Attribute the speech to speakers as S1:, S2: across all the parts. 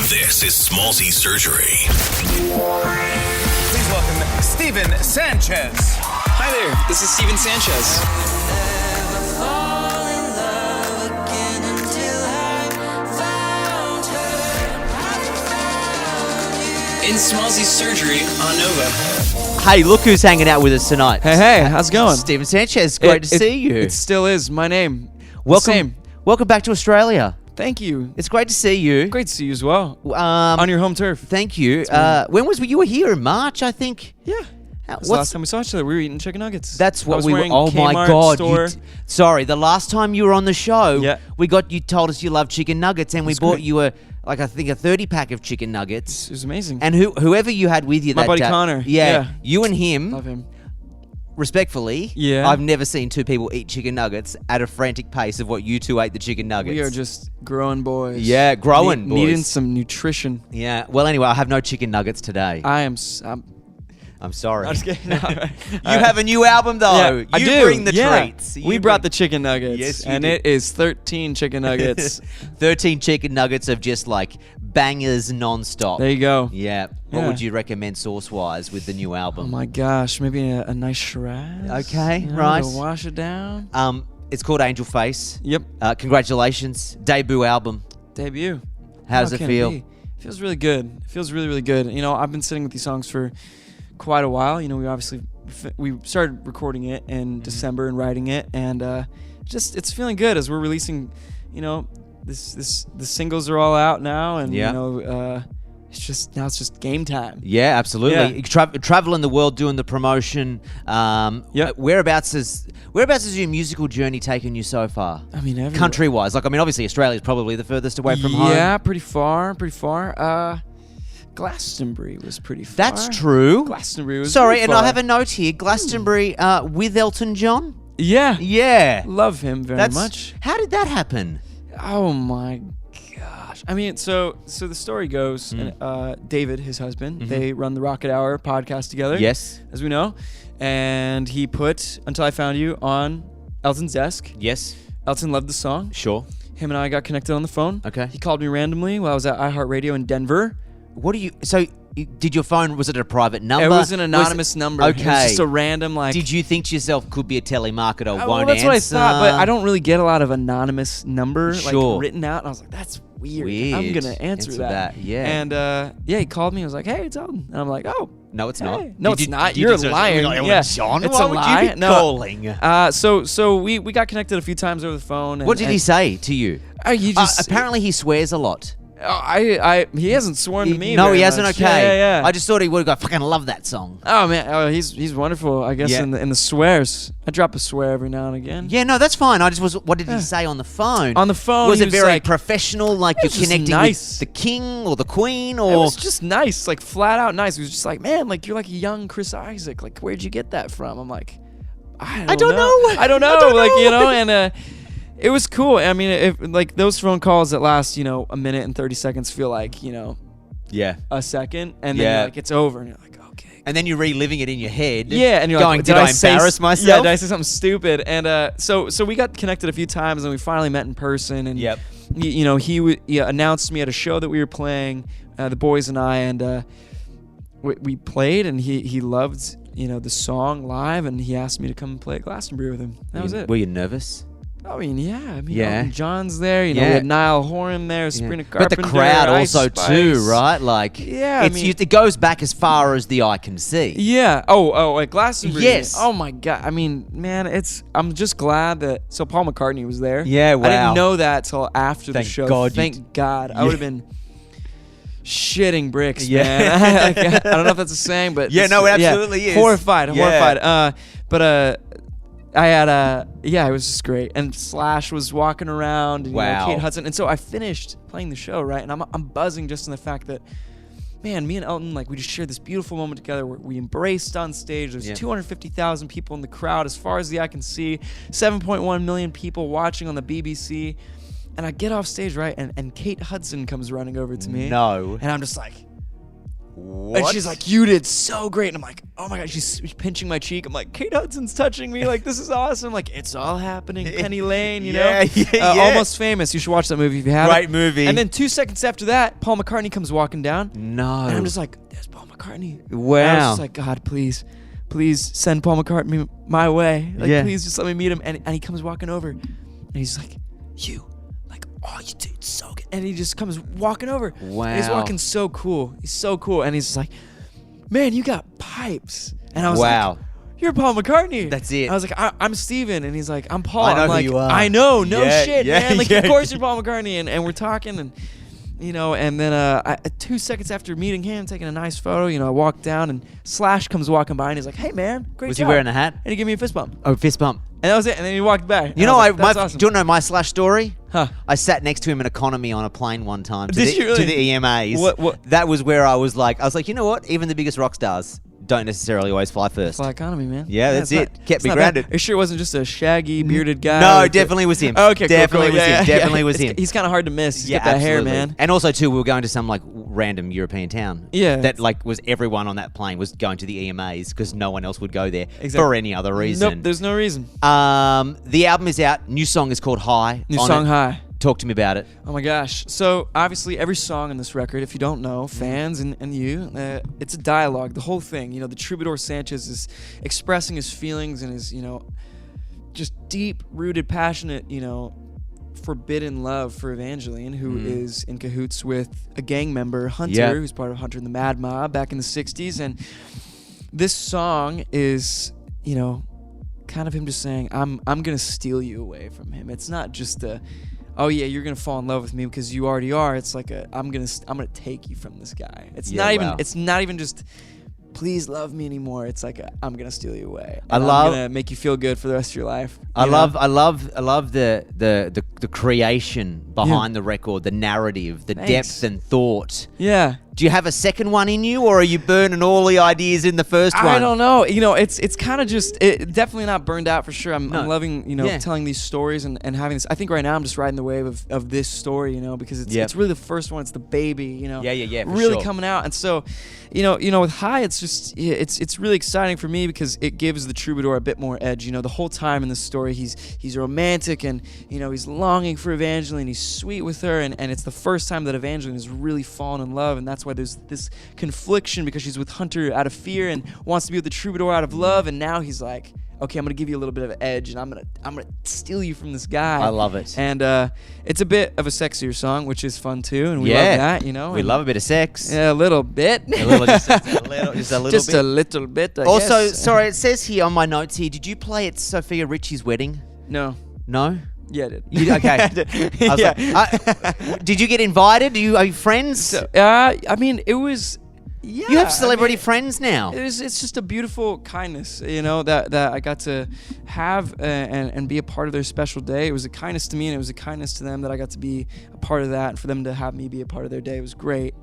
S1: This is Smallzy Surgery.
S2: Please welcome Steven Sanchez.
S3: Hi there, this is Steven Sanchez. In Smallzy Surgery on Nova.
S4: Hey, look who's hanging out with us tonight.
S3: Hey, how's it going?
S4: Steven Sanchez, great to see you.
S3: It still is my name.
S4: Welcome back to Australia.
S3: Thank you.
S4: It's great to see you.
S3: Great to see you as well. On your home turf.
S4: Thank you. When was you were here in March, I think?
S3: Yeah. That's the last time we saw each other. We were eating chicken nuggets.
S4: That's what we were.
S3: wearing
S4: Oh my
S3: Kmart
S4: God!
S3: Store.
S4: Sorry, the last time you were on the show,
S3: Yeah.
S4: you told us you love chicken nuggets, and we bought you a 30-pack of chicken nuggets.
S3: It was amazing.
S4: And whoever you had with you
S3: My
S4: that
S3: buddy
S4: day,
S3: Connor.
S4: yeah,
S3: Yeah.
S4: you and him,
S3: Love him.
S4: respectfully,
S3: Yeah.
S4: I've never seen two people eat chicken nuggets at a frantic pace of what you two ate the chicken nuggets.
S3: We are just growing boys.
S4: Yeah, growing boys.
S3: Needing some nutrition.
S4: Yeah. Well, anyway, I have no chicken nuggets today.
S3: I'm
S4: sorry.
S3: I'm just kidding.
S4: You have a new album though.
S3: Yeah,
S4: You
S3: I do.
S4: bring the
S3: Yeah.
S4: treats.
S3: We brought the chicken nuggets.
S4: Yes, you
S3: and
S4: did.
S3: it is 13 chicken nuggets.
S4: 13 chicken nuggets of just like bangers non-stop.
S3: There you go.
S4: Yeah. What
S3: Yeah.
S4: would you recommend sauce-wise with the new
S3: Oh
S4: album?
S3: my gosh, maybe a nice Shiraz.
S4: Okay,
S3: you know,
S4: right.
S3: To wash it down.
S4: It's called Angel Face.
S3: Yep.
S4: Congratulations. Debut album.
S3: Debut.
S4: How does it
S3: can
S4: feel?
S3: be? It feels really good. It feels really, really good. You know, I've been sitting with these songs for quite a while. You know, we started recording it in December and writing it, and it's feeling good as we're releasing. You know, the singles are all out now, and
S4: Yeah.
S3: you know, it's just game time.
S4: Yeah, absolutely.
S3: Yeah.
S4: Traveling the world doing the promotion.
S3: Yep.
S4: Whereabouts has your musical journey taken you so far?
S3: I mean, everywhere.
S4: Country-wise, obviously Australia's probably the furthest away from home.
S3: Yeah, pretty far. Glastonbury was pretty far.
S4: That's true.
S3: Glastonbury was
S4: Sorry,
S3: pretty
S4: and
S3: far.
S4: I have a note here. Glastonbury with Elton John.
S3: Yeah.
S4: Yeah.
S3: Love him very much.
S4: How did that happen?
S3: Oh my gosh. I mean, so the story goes, David, his husband, they run the Rocket Hour podcast together.
S4: Yes.
S3: As we know. And he put Until I Found You on Elton's desk.
S4: Yes.
S3: Elton loved the song.
S4: Sure.
S3: Him and I got connected on the phone.
S4: Okay.
S3: He called me randomly while I was at iHeartRadio in Denver.
S4: Did your phone, was it a private number?
S3: It was an anonymous number.
S4: Okay.
S3: It was just a random, like...
S4: Did you think to yourself, could be a telemarketer,
S3: well,
S4: won't
S3: that's
S4: answer?
S3: what I thought, but I don't really get a lot of anonymous number
S4: Sure.
S3: written out. And I was like, that's weird.
S4: Weird.
S3: I'm going to answer that.
S4: Yeah.
S3: And he called me. He was like, hey, it's Elton. And I'm like, oh.
S4: No, it's
S3: hey.
S4: not.
S3: No, it's not. You're a liar. Yeah.
S4: John,
S3: It's
S4: why
S3: a
S4: would
S3: lie.
S4: you be calling?
S3: So we got connected a few times over the phone.
S4: What did he say to you?
S3: He just
S4: apparently he swears a lot.
S3: he hasn't sworn to me.
S4: No,
S3: very
S4: he hasn't.
S3: much.
S4: Okay.
S3: Yeah.
S4: I just thought he would have got. Fucking love that song.
S3: Oh man, he's wonderful. I guess
S4: Yeah.
S3: in the swears, I drop a swear every now and again.
S4: Yeah, no, that's fine. What did he say on the phone?
S3: On the phone,
S4: was
S3: he
S4: it
S3: was
S4: very
S3: like,
S4: professional? Like
S3: it
S4: you're
S3: was just
S4: connecting
S3: nice.
S4: with the king or the queen, or
S3: It was just nice, like flat out nice. He was just like, man, like you're like a young Chris Isaac. Like, where'd you get that from? I'm like, I don't know. I don't know. Like, you know, and it was cool. I mean, if like those phone calls that last, you know, a minute and 30 seconds feel like, you know,
S4: yeah,
S3: a second, and then
S4: Yeah.
S3: you're like it's over, and you're like, okay.
S4: and then you're reliving it in your head.
S3: Yeah, and you're
S4: going,
S3: like,
S4: did I embarrass myself?
S3: Yeah, did I say something stupid? And so we got connected a few times, and we finally met in person. And
S4: Yep.
S3: you know, he announced me at a show that we were playing, the boys and I, and we played, and he loved, you know, the song live, and he asked me to come and play at Glastonbury with him. That was it.
S4: Were you nervous?
S3: I mean, yeah.
S4: Yeah.
S3: Elton John's there. You know,
S4: Yeah.
S3: we had Niall Horan there, Sabrina
S4: But
S3: Carpenter.
S4: the crowd
S3: Ice
S4: also
S3: Spice.
S4: too, right? Like,
S3: Yeah, I mean-
S4: it goes back as far as the eye can see.
S3: Yeah. Oh, at Glastonbury.
S4: Yes.
S3: Oh my God. I mean, man, I'm just glad that. So Paul McCartney was there.
S4: Yeah,
S3: I
S4: wow.
S3: didn't know that till after
S4: Thank
S3: the show.
S4: God you
S3: Thank God. I
S4: Yeah.
S3: would have been shitting bricks,
S4: Yeah.
S3: man. I don't know if that's a saying, but
S4: Yeah,
S3: this-
S4: no, it absolutely is.
S3: Horrified.
S4: Yeah.
S3: But I had it was just great. And Slash was walking around, and, you know,
S4: Wow.
S3: Kate Hudson. And so I finished playing the show, right? And I'm buzzing just in the fact that, man, me and Elton, like, we just shared this beautiful moment together where we embraced on stage. There's 250,000 people in the crowd, as far as the eye can see, 7.1 million people watching on the BBC. And I get off stage, right? And Kate Hudson comes running over to me.
S4: No.
S3: And I'm just like, And she's like, you did so great. And I'm like, oh my God, she's pinching my cheek. I'm like, Kate Hudson's touching me. Like, this is awesome. Like, it's all happening. Penny Lane, you know?
S4: Yeah.
S3: Almost Famous. You should watch that movie if you haven't.
S4: Great movie.
S3: And then 2 seconds after that, Paul McCartney comes walking down.
S4: No.
S3: And I'm just like, there's Paul McCartney.
S4: Wow.
S3: And I was just like, God, please send Paul McCartney my way. Like, please just let me meet him. And he comes walking over. And he's like, oh, you did so good. And he just comes walking over.
S4: Wow.
S3: And he's walking so cool. He's so cool. And he's just like, man, you got pipes. And I was like, you're Paul McCartney.
S4: That's it.
S3: I was like, I'm Steven. And he's like, I'm Paul.
S4: I know
S3: I'm
S4: who
S3: like,
S4: you are.
S3: I know. No shit,
S4: yeah,
S3: man. Like,
S4: yeah.
S3: of course you're Paul McCartney. And we're talking. And, you know, and then 2 seconds after meeting him, taking a nice photo, you know, I walked down and Slash comes walking by and he's like, hey, man, great job.
S4: Was he wearing a hat?
S3: And he gave me a fist bump.
S4: Oh, fist bump.
S3: And that was it. And then he walked back.
S4: You know,
S3: that's awesome.
S4: do you know my Slash story?
S3: Huh.
S4: I sat next to him in economy on a plane one time
S3: Did you really?
S4: to the EMAs.
S3: What?
S4: That was where I was like, you know what? Even the biggest rock stars don't necessarily always fly first.
S3: Fly economy, man.
S4: Yeah, that's it. Kept me
S3: not
S4: grounded.
S3: bad. Are you sure it wasn't just a shaggy, bearded guy?
S4: No, definitely was him.
S3: Okay, cool,
S4: definitely
S3: cool.
S4: was
S3: Yeah,
S4: him.
S3: yeah,
S4: Definitely
S3: yeah.
S4: was him.
S3: He's kind of hard to miss. He's
S4: Yeah,
S3: got that hair,
S4: absolutely.
S3: man.
S4: And also too, we were going to some like random European town.
S3: Yeah.
S4: That like was everyone on that plane was going to the EMAs because no one else would go there
S3: Exactly.
S4: for any other reason.
S3: Nope, there's no reason.
S4: The album is out. New song is called High.
S3: New
S4: On
S3: song,
S4: it.
S3: High.
S4: Talk to me about it.
S3: Oh my gosh. So obviously every song on this record, if you don't know, fans and you, it's a dialogue. The whole thing, you know, the troubadour Sanchez is expressing his feelings and his, you know, just deep-rooted, passionate, you know, forbidden love for Evangeline, who is in cahoots with a gang member, Hunter, who's part of Hunter and the Mad Mob back in the 60s. And this song is, you know, kind of him just saying, I'm going to steal you away from him. It's not just a, oh yeah, you're gonna fall in love with me because you already are. It's like I'm gonna take you from this guy. It's not even just please love me anymore. It's like I'm gonna steal you away. I'm gonna make you feel good for the rest of your life. I love
S4: the creation behind the record, the narrative, the depth and thought.
S3: Yeah.
S4: Do you have a second one in you, or are you burning all the ideas in the first one?
S3: I don't know. You know, it's kind of just definitely not burned out for sure. I'm loving, you know, telling these stories and having this. I think right now I'm just riding the wave of this story, you know, because it's really the first one. It's the baby, you know.
S4: Yeah, for
S3: really
S4: sure.
S3: coming out. And so, you know, with High, it's just it's really exciting for me because it gives the troubadour a bit more edge. You know, the whole time in the story, he's romantic and you know he's longing for Evangeline. He's sweet with her, and it's the first time that Evangeline has really fallen in love, and that's why there's this confliction because she's with Hunter out of fear and wants to be with the troubadour out of love, and now he's like, okay, I'm gonna give you a little bit of an edge, and I'm gonna steal you from this guy.
S4: I love it.
S3: And it's a bit of a sexier song, which is fun too, and we love that, you know.
S4: We love a bit of sex.
S3: Yeah, a little bit.
S4: Just a little bit.
S3: I
S4: Also,
S3: guess.
S4: sorry, it says here on my notes here, did you play at Sophia Richie's wedding?
S3: No.
S4: No?
S3: Yeah, I did.
S4: Okay. I was like, did you get invited? Are you friends?
S3: So, I mean, it was. Yeah,
S4: you have celebrity friends now.
S3: It's just a beautiful kindness, you know, that I got to have and be a part of their special day. It was a kindness to me, and it was a kindness to them that I got to be a part of that, and for them to have me be a part of their day was great.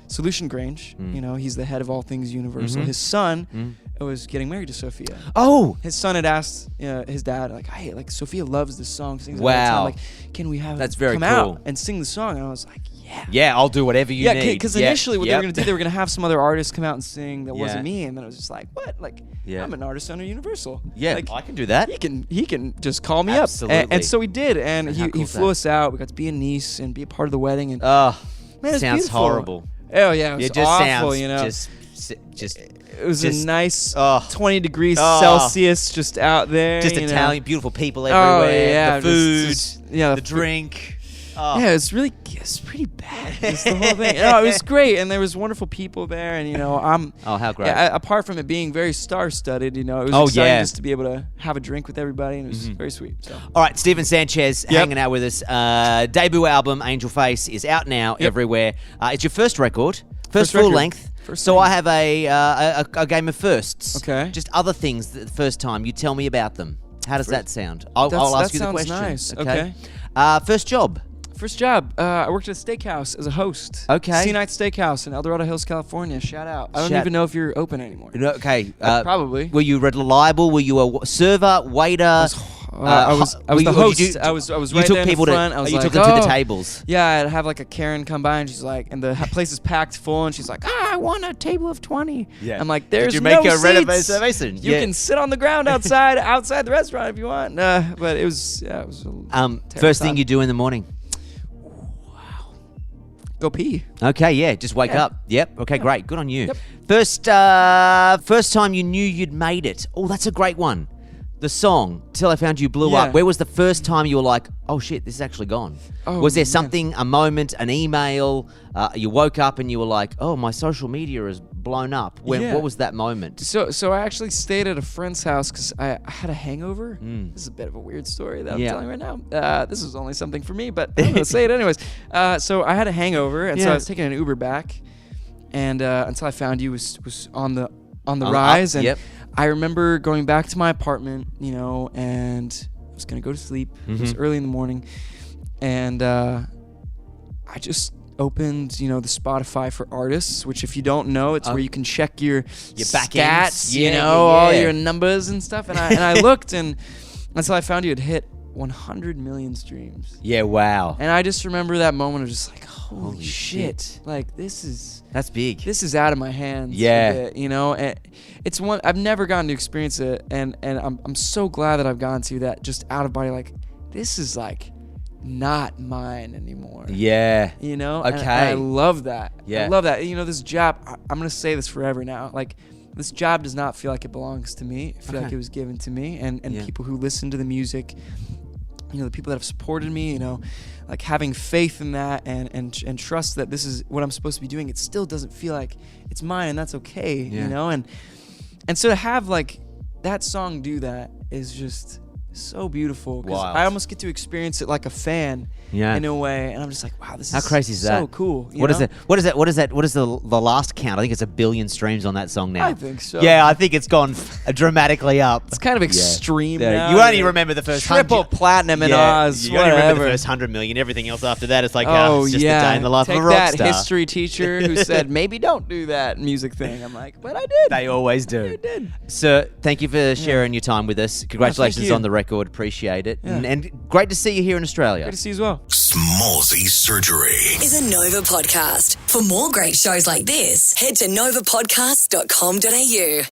S3: Solution Grange, you know, he's the head of all things Universal. His son was getting married to Sophia.
S4: Oh,
S3: his son had asked his dad, like, "Hey, like Sophia loves this song, sings it all the
S4: wow,
S3: time. Like, can we have
S4: that's
S3: her
S4: very
S3: come
S4: cool
S3: out and sing the song?" And I was like, "Yeah,
S4: yeah, I'll do whatever you need."
S3: Yeah, because initially what they were gonna do, they were gonna have some other artists come out and sing that wasn't
S4: Yeah.
S3: me, and then it was just like, what? Like, I'm an artist under Universal.
S4: Yeah,
S3: like,
S4: I can do that.
S3: He can just call me
S4: Absolutely.
S3: up, and so he did, and
S4: And how
S3: he
S4: cool is
S3: flew
S4: that?
S3: us out. We got to be in Nice and be a part of the wedding, and
S4: Oh,
S3: man, it's
S4: sounds
S3: beautiful.
S4: horrible.
S3: Oh yeah, it was
S4: It just
S3: awful.
S4: sounds
S3: You know,
S4: just
S3: it was
S4: just-
S3: a nice
S4: oh.
S3: 20 degrees
S4: Oh.
S3: Celsius just out there.
S4: just
S3: you know.
S4: Italian, beautiful people
S3: Oh
S4: everywhere.
S3: yeah,
S4: The food,
S3: the
S4: the drink. Oh.
S3: Yeah, it's pretty bad. Just the whole thing. No, it was great, and there was wonderful people there, and you know,
S4: Oh, how great!
S3: Yeah, apart from it being very star-studded, you know, it was
S4: Oh,
S3: exciting
S4: yeah.
S3: just to be able to have a drink with everybody, and it was very sweet. So.
S4: All right, Steven Sanchez hanging out with us. Debut album, Angel Face, is out now everywhere. It's your first record, first full
S3: record.
S4: length.
S3: First
S4: so
S3: thing.
S4: I have a game of firsts.
S3: Okay.
S4: Just other things the first time. You tell me about them. How does that sound? I'll
S3: That
S4: ask you the
S3: sounds
S4: question.
S3: nice. Okay.
S4: First job.
S3: First job, I worked at a steakhouse as a host.
S4: Okay.
S3: C-Night Steakhouse in El Dorado Hills, California. Shout out. I don't
S4: Shout-
S3: even know if you're open anymore.
S4: Okay.
S3: Probably.
S4: Were you reliable? Were you a server, waiter?
S3: I I was the host. I was right there in the front. I was
S4: you
S3: like,
S4: took them to the tables.
S3: Yeah, I'd have like a Karen come by and she's like, and the place is packed full, and she's like, I want a table of 20.
S4: Yeah.
S3: I'm like, there's
S4: Did you make
S3: no
S4: a
S3: seats.
S4: reservation?
S3: You can sit on the ground outside the restaurant if you want. But it was
S4: first thing you do in the morning.
S3: Go pee.
S4: Okay, yeah, just wake up. Yep. Okay, great. Good on you.
S3: Yep.
S4: First time you knew you'd made it. Oh, that's a great one. The song "Till I Found You" blew up. Where was the first time you were like, "Oh shit, this is actually gone"? Was there something, a moment, an email? You woke up and you were like, "Oh, my social media is blown up." What was that moment?
S3: So I actually stayed at a friend's house because I had a hangover. This is a bit of a weird story that I'm telling right now. This was only something for me, but I'm gonna say it anyways. So I had a hangover, and so I was taking an Uber back, and Until I Found You was on the rise, and I remember going back to my apartment, and I was gonna go to sleep. It was early in the morning, and I just opened, the Spotify for artists, which if you don't know, it's where you can check your
S4: back
S3: stats,
S4: ends.
S3: all your numbers and stuff. And I looked, and Until I Found You had hit 100 million streams.
S4: Yeah, wow.
S3: And I just remember that moment of just like, holy shit. Like,
S4: that's big.
S3: This is out of my hands.
S4: Yeah.
S3: A bit, and it's one I've never gotten to experience it, and I'm so glad that I've gotten to that, just out of body, like, this is like not mine anymore.
S4: Yeah.
S3: Okay. And
S4: I
S3: love that.
S4: Yeah.
S3: I love that. This job, I'm gonna say this forever now. Like, this job does not feel like it belongs to me. I feel like it was given to me, and people who listen to the music, the people that have supported me, like having faith in that and trust that this is what I'm supposed to be doing. It still doesn't feel like it's mine, and that's okay, and so to have like that song do that is just so beautiful, because I almost get to experience it like a fan in a way, and I'm just like, wow, this
S4: how
S3: is
S4: crazy is that?
S3: So cool.
S4: What is the last count? I think it's 1 billion streams on that song now.
S3: I think so.
S4: Yeah, I think it's gone dramatically up.
S3: It's kind of extreme now.
S4: You only remember the first
S3: triple platinum in Oz.
S4: You only remember the first 100 million. Everything else after that, it's like, it's just a day in the life of a rock star.
S3: Take that history teacher who said, maybe don't do that music thing. I'm like, but I did.
S4: They always do.
S3: I did.
S4: Sir, thank you for sharing your time with us. Congratulations on the record. Appreciate it. And great to see you here in Australia.
S3: Great to see you as well.
S1: Smallzy Surgery
S5: is a Nova podcast. For more great shows like this, head to novapodcast.com.au.